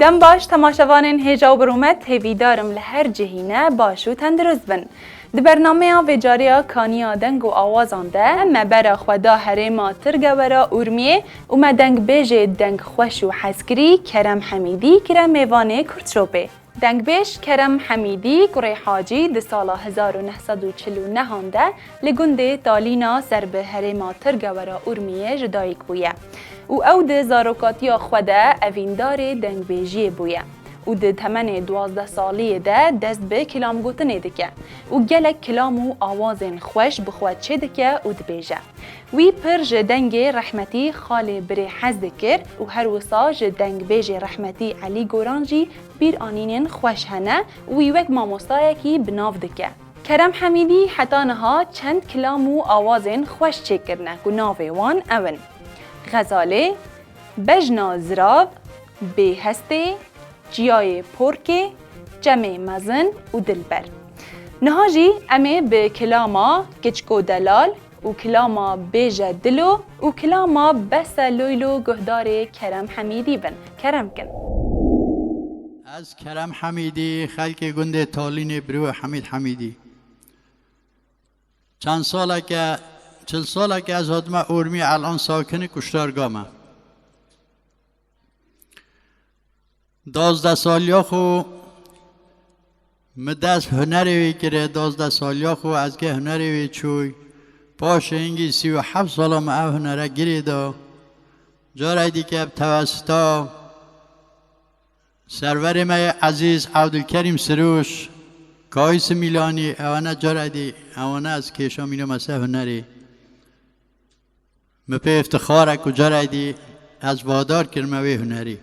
دم باش تماشاوان هیجا و برومت هیویدارم لهر جهینه باش و تندرست بن. د برنامه ویجاریا کانیا دنگ و آوازان ده مبرا خدا هریما ترگورا اورمیه و مدنگ بیجه دنگ خوش و حسکری کرم حمیدی کرم میوانه کرتروپه. دنگ بیش کرم حمیدی گره حاجی د سال 1949 هنده لگنده تالینا سر به هریما ترگورا اورمیه جدایک بویه. او د زاروکاتیا خوده اویندار دنگ بیجی بویه. او د تمن 12 سالی ده دست به کلام گوتنه دکه و گلک کلام و آوازن خوش بخواد چه دکه و دبیجه. وی پر جدنگ رحمتی خال بری حز دکر و هر وصا جدنگ بیج رحمتی علی گورانجی بیر آنینن خوش هنه وی وک ماموستای کی بناف دکه. کرم حمیدی حتی نها چند کلام و آوازن خوش چه کرنه و ناوی وان اون. غزاله، بجنا زراو، به هسته، جیای پورکی، جمع مزن و دلبر. نهاجی امی به کلاما کچکو دلال و کلاما بیجا دلو و کلاما بس لویلو گهدار کرم حمیدی بن. کرم کن. از کرم حمیدی خلق گنده تالین برو حمید حمیدی. چند ساله که 40 ساله که از آدم اورمی الان ساکن کشتارگامه. 12 سالیا خو مدست هنری وی کره 12 سالیا خو از که هنری وی چوی پاش اینگی 37 سالا ما او هنره گریده جارای دیگه توسطا سرور ما عزیز عبدالکریم سروش کایس میلانی اوانه جارای دی اوانه از کشا مینو مسه هنری مپه افتخاره که جارای دی از وادار کرمه وی هنری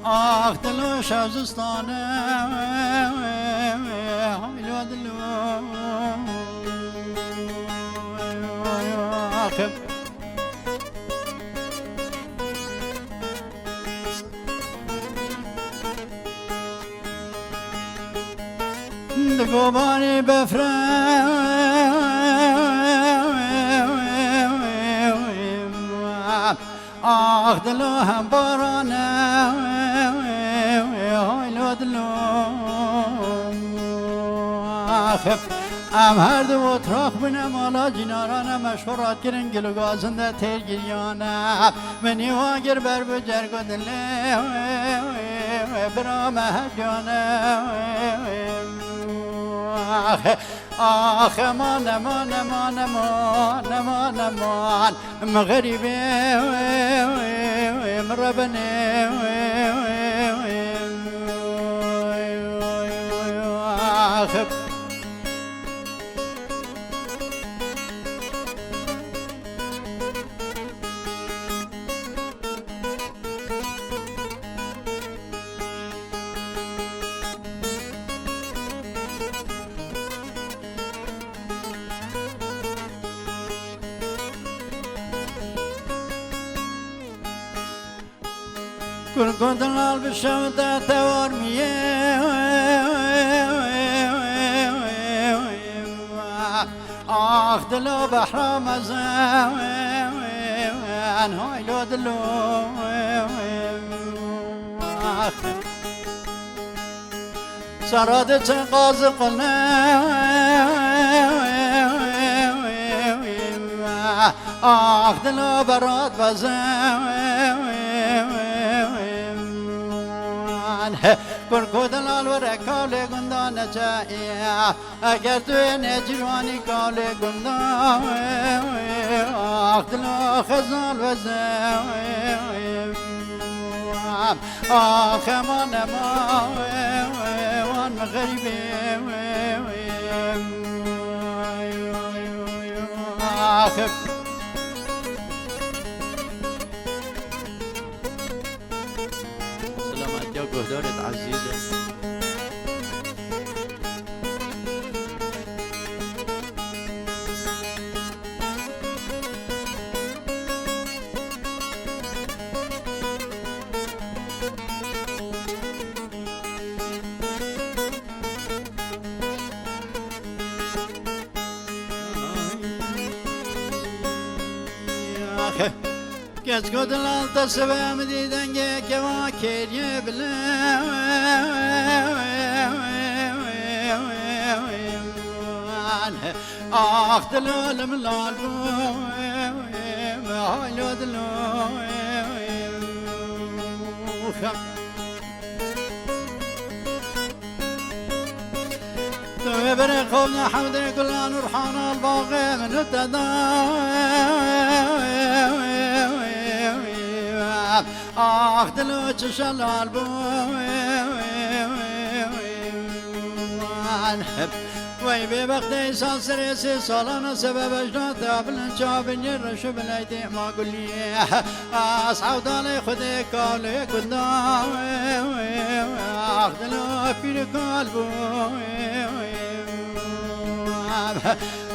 آخ دلو شازستانه هایلو دلو آخ دگوبانی بفره آخ دلو هم بارانه هایلو دلو آخ ام هر دو تراخ بنم آلا جنارانه مشورات کرن گلو گازنده تیر گریانه منی واگر بر بجرگ و دله برام هجانه آخ امان امان امان امان امان امان مغربی مربنی آخ کرکدلال بشوده تورمیه آخ دلو بحرام ازن هایلو دلو سراد چه قاز قلنه آخ دلو برات بزن کرکدلال و رکال گندان چایی اگر توی نجوانی کال گندان آخ دلو خزال وزن آخ امان امان مغربی آخ سلامت یا گهدارت عزیزه Geç kodlan da sebem didenge keva keriye bile Ah dilim lal bu Alo dilim بر خونا حمد كلان روحان الباقي من التداوي دلو تشلال بو وي ببقتي سانسريسي صالانا سبب اجنات ابلن شابن يرش بلايتي ما قولي اصعود علي خدي كالي قدامي دلو في قلبو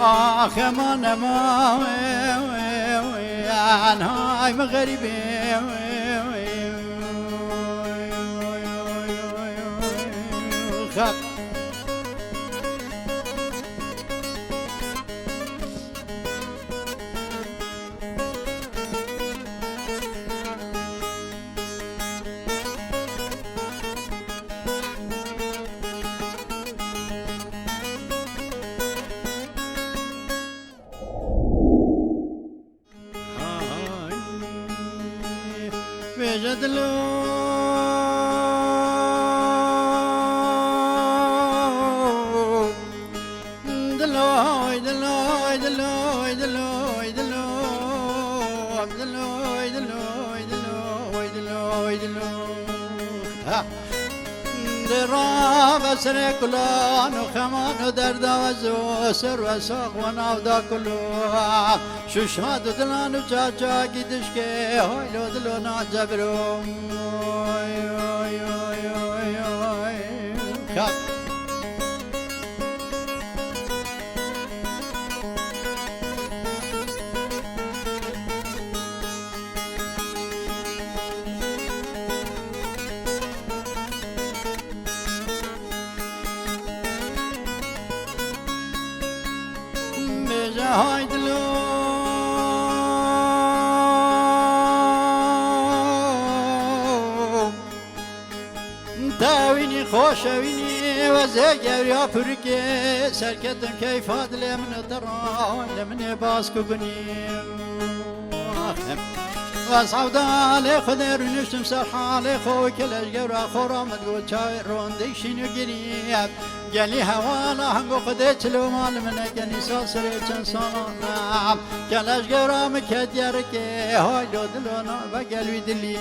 آخ من ما هاي مغربي دلو دلوي دلوي دلوي دلوي دلوي دلوي دلوي دلوي دلوي دلوي درا بسر كلان وخمان ودرد وزو سر وساق وناودا كلو شوشاد دلان وجاجا قدشكي هاي لو دلو نعجبرو هاي دلو داويني خوشويني وزاقر يا فرقي سركتم كيف هادلي من الدرا لمن باسكو بني وصعود علي خدر نشتم سرحالي خو كلاش قورا خورا مدقول شاي روندي شينو قريب قالي هوالا هنقو خديت لو مال منك اني ساسري صانا كلاش قورا مكديرك هاي لو دلونا بقلبي دلي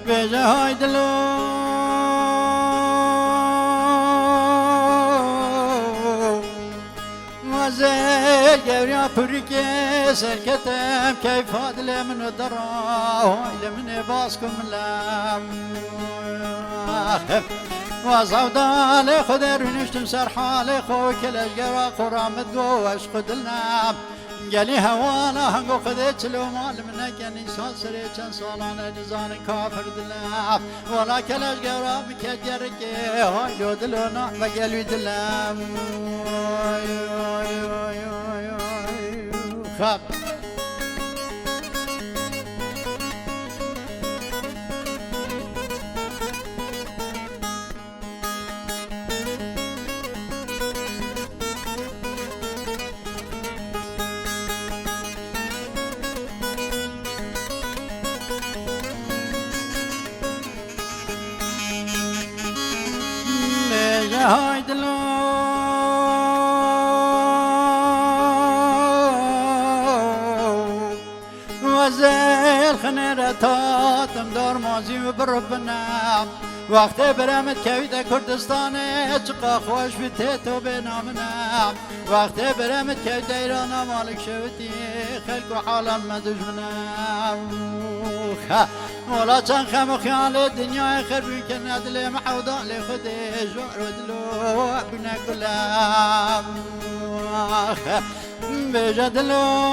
بيجا هاي دلو مازال قوريا بريكي سركتم كيف هادلي من الدرا هاي لمن باسكم لام وصودالي خدر ونشتم سرحالي خو كلاش قورا خرامت قوش خدلنا قالي هوالا هنقو خذيت لو مال منك اني ساسري كان صالانا نزان كافر دلاب ولا كلاش قراب كدرك هاي لو دلونا بقلبي دلام خاب هاي دلو وزيل خنيرتات مدار مازي بربنا وقت برمت کویت کردستانه چقا خوش بیته تو بنامنم وقت برمت کویت ایران مالک شویتی خلق و حالان مدجمنم مولا چند خم و خیال دنیا خیر بی که ندل محودا لخود جوار و دلو بنا کلم بجدلو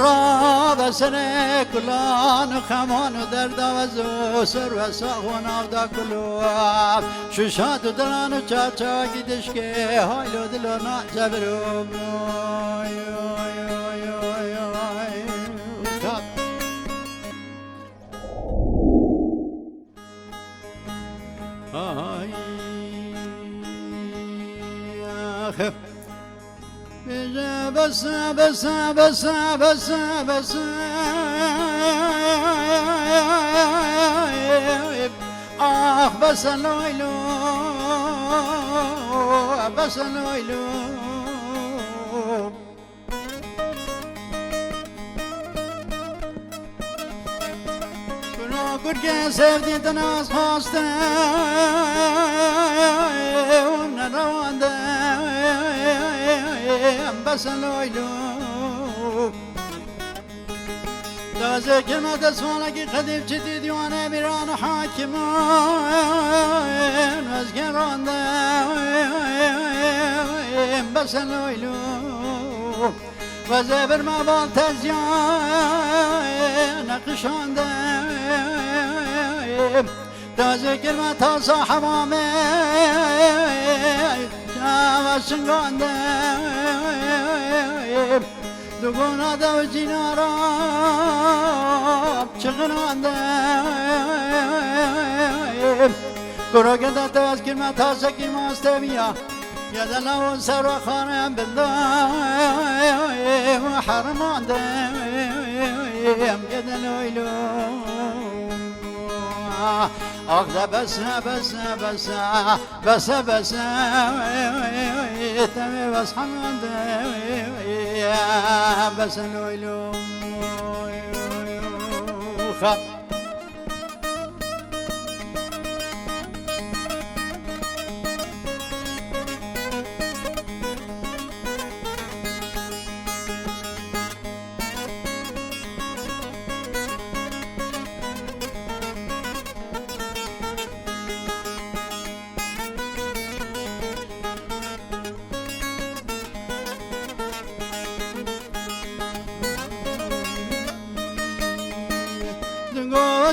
را بسنه کلان و خمان و درد و سر و ساق و نافدا کلوب ششات و دلان و چاچاکی دشکه حایل و دل و نعجبرو بس بس بس بس بس آخ بس لویلو بس لویلو کنو کرد سفتی تناس خواسته نروانده بس لویلو تازه کلمه دسوالکی قدیب چیتی دیوانه میران حاکمان وزگرانده بس لویلو و زبر مبال تزیان نقشانده تازه کلمه تا صاحبامه شنگانده دگونا دو جینارا چغنانده گروگه داده از کلمه تا سکی ماستویا یدلو سر و خانم بنده و حرمانده یدلو ایلو آخ ده بس بس بس بس بس تمه بس حمانده بس لویلو خب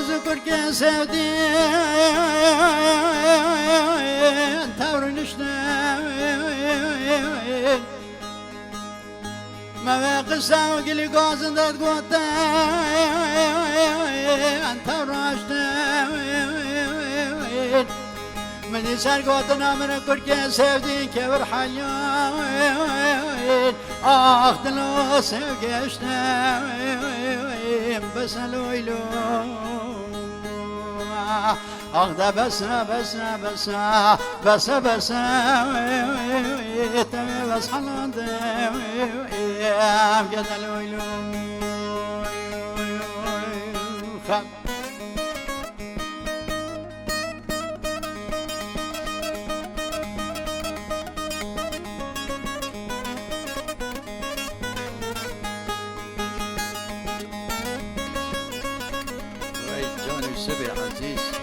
ذكر كان سودين تورن شنين ما قصة وقلي قازن داد قوتين تورن شنين من يسار قوتنا من كركي سودين كبر حيان دلو سوقشنين بس لويلو ده بس بس بس بس بس تمي بس حلان قد لويلو خب سبي عزيز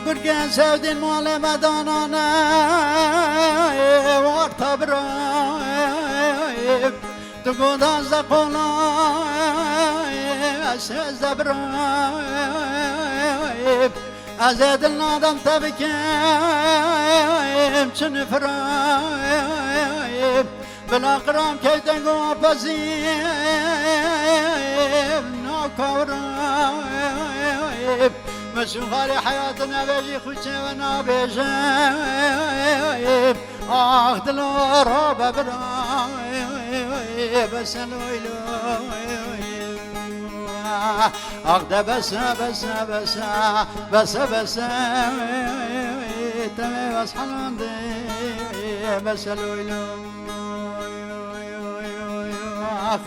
گرگن سودین مال مدانانه وارتا برایب تو گوداز قولای سزده برایب از دل نادم تبکیم چون فرایب بلا قرام که دنگو پزیم نو كورب مسوخاري حياتنا بيجي خوشة ونابيجب آخ دلورا ببراي بس لويلو آخ ده بس تمي بس حلان دي بس لويلو آخ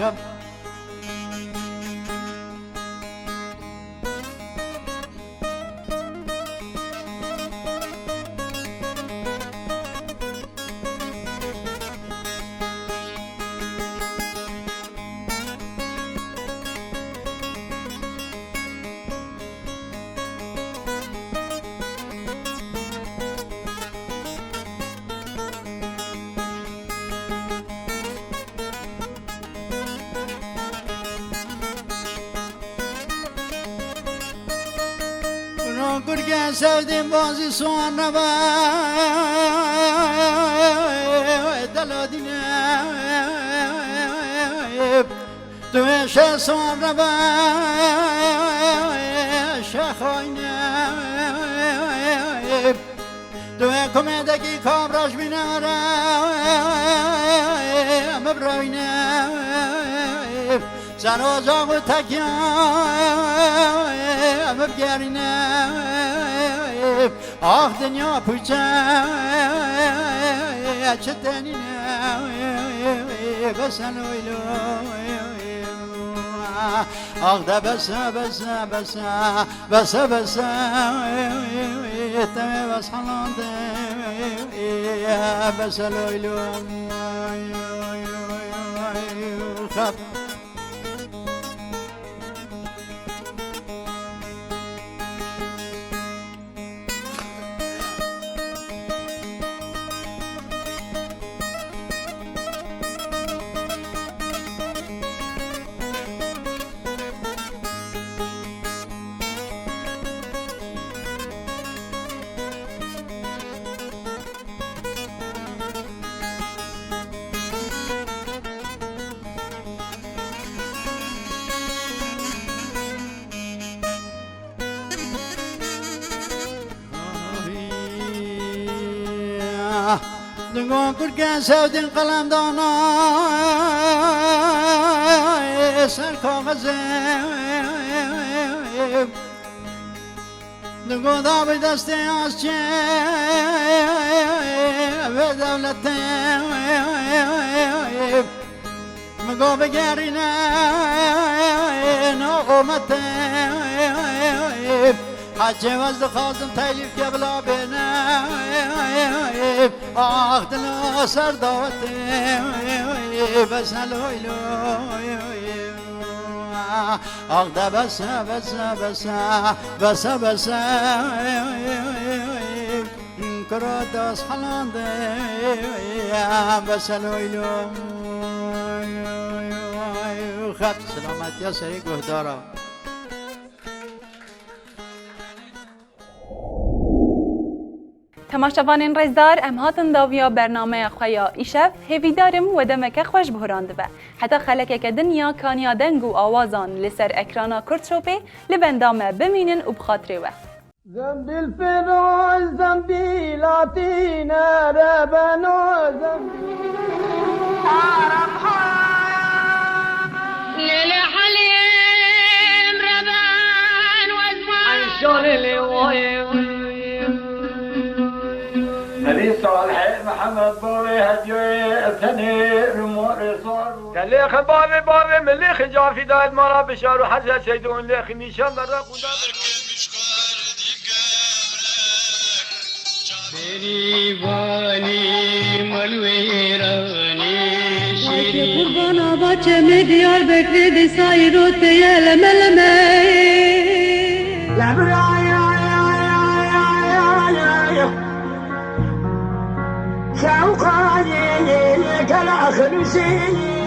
گرگه سودیم بازی سوان نبا دلادینه دوشه سوان نبا شخاینه دوه کمدگی کابراش بیناره مبراینه سر آزاق و تکیه بگرینه آخ دنیا پوچه چه تنینه بسن ویلو آخ ده بس تمه بس حلان ده بسن ویلو خب دنگو کرکن سودین قلم دانا سر کاغذه دنگو دا به دست از چه به دولته مگو بگرینه ناقومته حجه وزد خازم تیلیف که بلا بینه آخ دل سر داوته بس هلویلو آخ ده بس کرو دست حلانده بس هلویلو خب سلامت یا سری گهدارا تماشاوانین رزدار ام هاتن داویا برنامه خویا ایشف هیویدارم و دمک خوش بهرانده به حتی خلک که دنیا کانیا دنگ و آوازان لسر اکرانا کرد شوپه لبندامه بمینن و بخاطره و زنبیل فراز زنبیلاتین ربنا زنبیل للحليم ربان وزمان عشان اللي نبي صالح محمد بابي هديوي ثاني رمور صار كليخ بابي مليخ جافي دايد مرا بشارو حزة سيدون ليخ نيشان در قودا بيريواني ملويراني شيري قربانا باچه می دیار بکری دی سایرو تیه لمه لمه شوقاني لك الأخر سيني